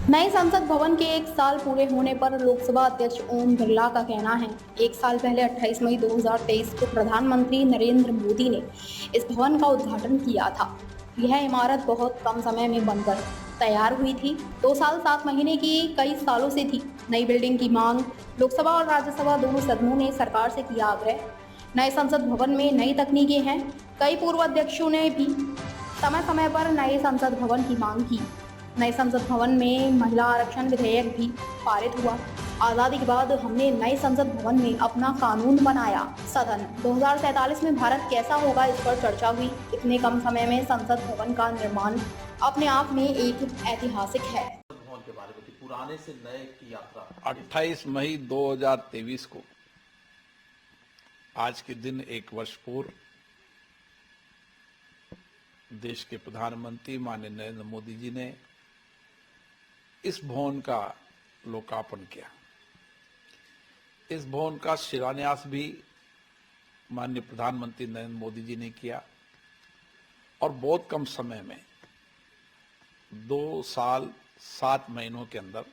नए संसद भवन के एक साल पूरे होने पर लोकसभा अध्यक्ष ओम बिरला का कहना है, एक साल पहले 28 मई 2023 को प्रधानमंत्री नरेंद्र मोदी ने इस भवन का उद्घाटन किया था। यह इमारत बहुत कम समय में बनकर तैयार हुई थी। 2 साल 7 महीने की कई सालों से थी नई बिल्डिंग की मांग। लोकसभा और राज्यसभा दोनों सदनों ने सरकार से किया आग्रह। नए संसद भवन में नई तकनीकें हैं। कई पूर्व अध्यक्षों ने भी समय समय पर नए संसद भवन की मांग की। नए संसद भवन में महिला आरक्षण विधेयक भी पारित हुआ। आजादी के बाद हमने नए संसद भवन में अपना कानून बनाया। सदन 2047 में भारत कैसा होगा, इस पर चर्चा हुई। इतने कम समय में संसद भवन का निर्माण अपने आप में एक ऐतिहासिक है। भवन के बारे में पुराने से नए की यात्रा 28 मई 2023 को आज के दिन एक वर्ष पूर्व देश के प्रधानमंत्री माननीय नरेंद्र मोदी जी ने इस भवन का लोकार्पण किया। इस भवन का शिलान्यास भी माननीय प्रधानमंत्री नरेंद्र मोदी जी ने किया और बहुत कम समय में 2 साल 7 महीनों के अंदर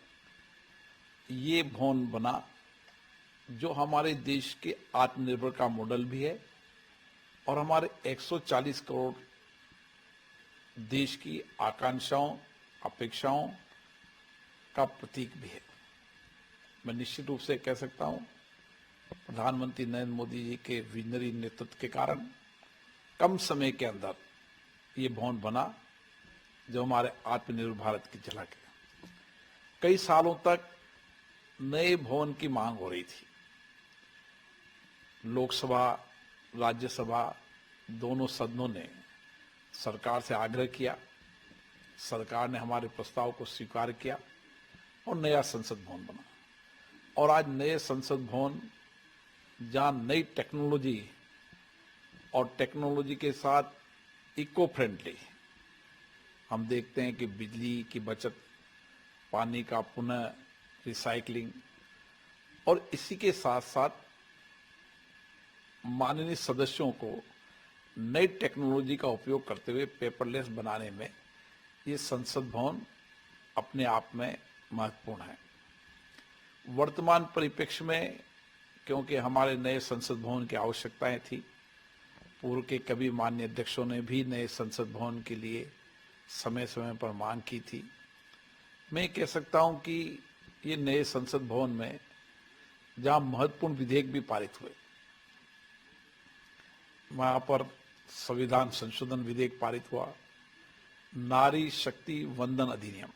ये भवन बना, जो हमारे देश के आत्मनिर्भर का मॉडल भी है और हमारे 140 करोड़ देश की आकांक्षाओं, अपेक्षाओं का प्रतीक भी है। मैं निश्चित रूप से कह सकता हूं, प्रधानमंत्री नरेंद्र मोदी जी के विजनरी नेतृत्व के कारण कम समय के अंदर ये भवन बना, जो हमारे आत्मनिर्भर भारत की झलक है। कई सालों तक नए भवन की मांग हो रही थी। लोकसभा, राज्यसभा दोनों सदनों ने सरकार से आग्रह किया। सरकार ने हमारे प्रस्ताव को स्वीकार किया और नया संसद भवन बना। और आज नए संसद भवन जहां नई टेक्नोलॉजी और टेक्नोलॉजी के साथ इको फ्रेंडली, हम देखते हैं कि बिजली की बचत, पानी का पुनः रिसाइकलिंग और इसी के साथ साथ माननीय सदस्यों को नई टेक्नोलॉजी का उपयोग करते हुए पेपरलेस बनाने में ये संसद भवन अपने आप में महत्वपूर्ण है। वर्तमान परिप्रेक्ष्य में क्योंकि हमारे नए संसद भवन की आवश्यकताएं थी, पूर्व के कभी माननीय अध्यक्षों ने भी नए संसद भवन के लिए समय समय पर मांग की थी। मैं कह सकता हूं कि ये नए संसद भवन में जहां महत्वपूर्ण विधेयक भी पारित हुए, वहां पर संविधान संशोधन विधेयक पारित हुआ, नारी शक्ति वंदन अधिनियम।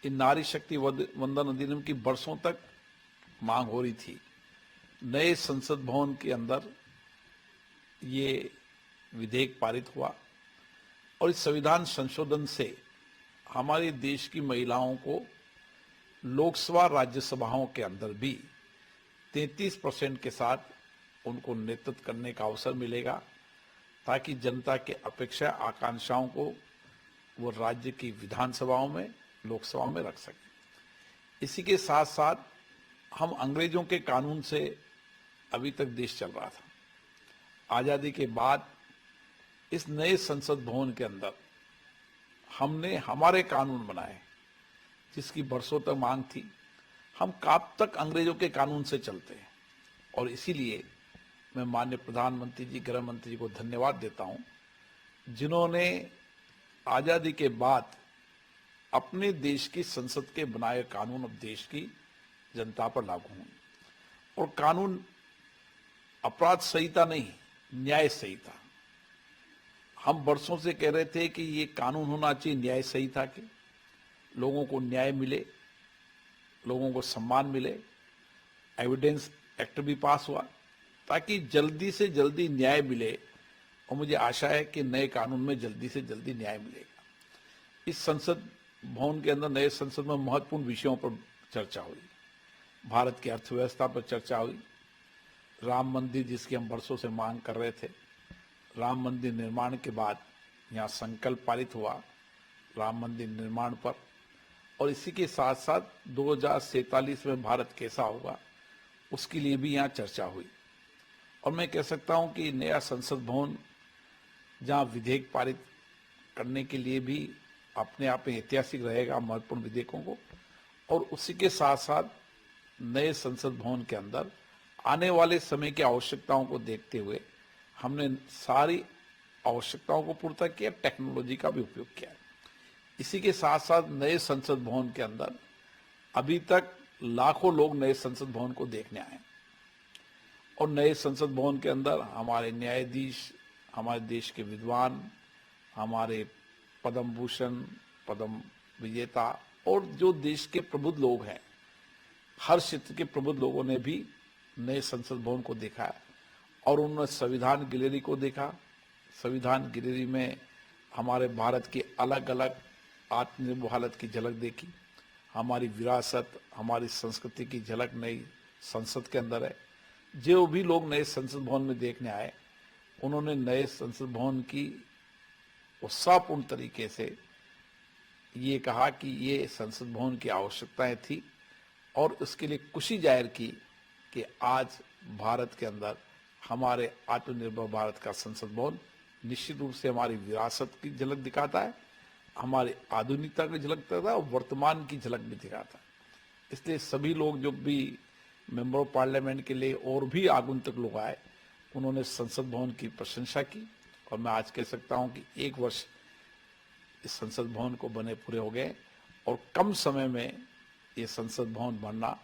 इन नारी शक्ति वंदन अधिनियम की बरसों तक मांग हो रही थी। नए संसद भवन के अंदर ये विधेयक पारित हुआ और इस संविधान संशोधन से हमारे देश की महिलाओं को लोकसभा, राज्यसभाओं के अंदर भी 33% के साथ उनको नेतृत्व करने का अवसर मिलेगा, ताकि जनता के अपेक्षा, आकांक्षाओं को वो राज्य की विधानसभाओं में, लोकसभा में रख सके। इसी के साथ साथ हम अंग्रेजों के कानून से अभी तक देश चल रहा था। आजादी के बाद इस नए संसद भवन के अंदर हमने हमारे कानून बनाए, जिसकी बरसों तक मांग थी। हम कब तक अंग्रेजों के कानून से चलते हैं, और इसीलिए मैं माननीय प्रधानमंत्री जी, गृह मंत्री जी को धन्यवाद देता हूं, जिन्होंने आजादी के बाद अपने देश की संसद के बनाए कानून अब देश की जनता पर लागू हों। और कानून अपराध संहिता नहीं, न्याय संहिता। हम बरसों से कह रहे थे कि ये कानून होना चाहिए न्याय संहिता के, लोगों को न्याय मिले, लोगों को सम्मान मिले। एविडेंस एक्ट भी पास हुआ ताकि जल्दी से जल्दी न्याय मिले, और मुझे आशा है कि नए कानून में जल्दी से जल्दी न्याय मिलेगा। इस संसद भवन के अंदर, नए संसद में महत्वपूर्ण विषयों पर चर्चा हुई। भारत की अर्थव्यवस्था पर चर्चा हुई, राम मंदिर जिसकी हम बरसों से मांग कर रहे थे, राम मंदिर निर्माण के बाद यहाँ संकल्प पारित हुआ राम मंदिर निर्माण पर, और इसी के साथ साथ 2047 में भारत कैसा होगा उसके लिए भी यहाँ चर्चा हुई। और मैं कह सकता हूं कि नया संसद भवन जहां विधेयक पारित करने के लिए भी अपने आप में ऐतिहासिक रहेगा महत्वपूर्ण विधेयकों को, और उसी के साथ साथ नए संसद भवन के अंदर आने वाले समय की आवश्यकताओं को देखते हुए हमने सारी आवश्यकताओं को पूरा किया, टेक्नोलॉजी का भी उपयोग किया है। इसी के साथ साथ नए संसद भवन के अंदर अभी तक लाखों लोग नए संसद भवन को देखने आए, और नए संसद भवन के अंदर हमारे न्यायाधीश, हमारे देश के विद्वान, हमारे पद्म भूषण, पद्म विजेता और जो देश के प्रबुद्ध लोग हैं, हर क्षेत्र के प्रबुद्ध लोगों ने भी नए संसद भवन को देखा है, और उन्होंने संविधान गैलरी को देखा। संविधान गैलरी में हमारे भारत की अलग अलग आत्मनिर्भर भारत की झलक देखी, हमारी विरासत, हमारी संस्कृति की झलक नई संसद के अंदर है। जो भी लोग नए संसद भवन में देखने आए, उन्होंने नए संसद भवन की उत्साहपूर्ण तरीके से ये कहा कि ये संसद भवन की आवश्यकताएं थी, और उसके लिए खुशी जाहिर की कि आज भारत के अंदर हमारे आत्मनिर्भर भारत का संसद भवन निश्चित रूप से हमारी विरासत की झलक दिखाता है, हमारी आधुनिकता की झलक दिखाता है और वर्तमान की झलक भी दिखाता है। इसलिए सभी लोग जो भी मेंबर ऑफ पार्लियामेंट के लिए और भी आगंतुक लोग आए, उन्होंने संसद भवन की प्रशंसा की, और मैं आज कह सकता हूं कि 1 वर्ष इस संसद भवन को बने पूरे हो गए, और कम समय में ये संसद भवन बनना,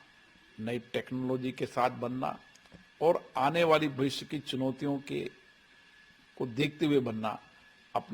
नई टेक्नोलॉजी के साथ बनना और आने वाली भविष्य की चुनौतियों को देखते हुए बनना अपने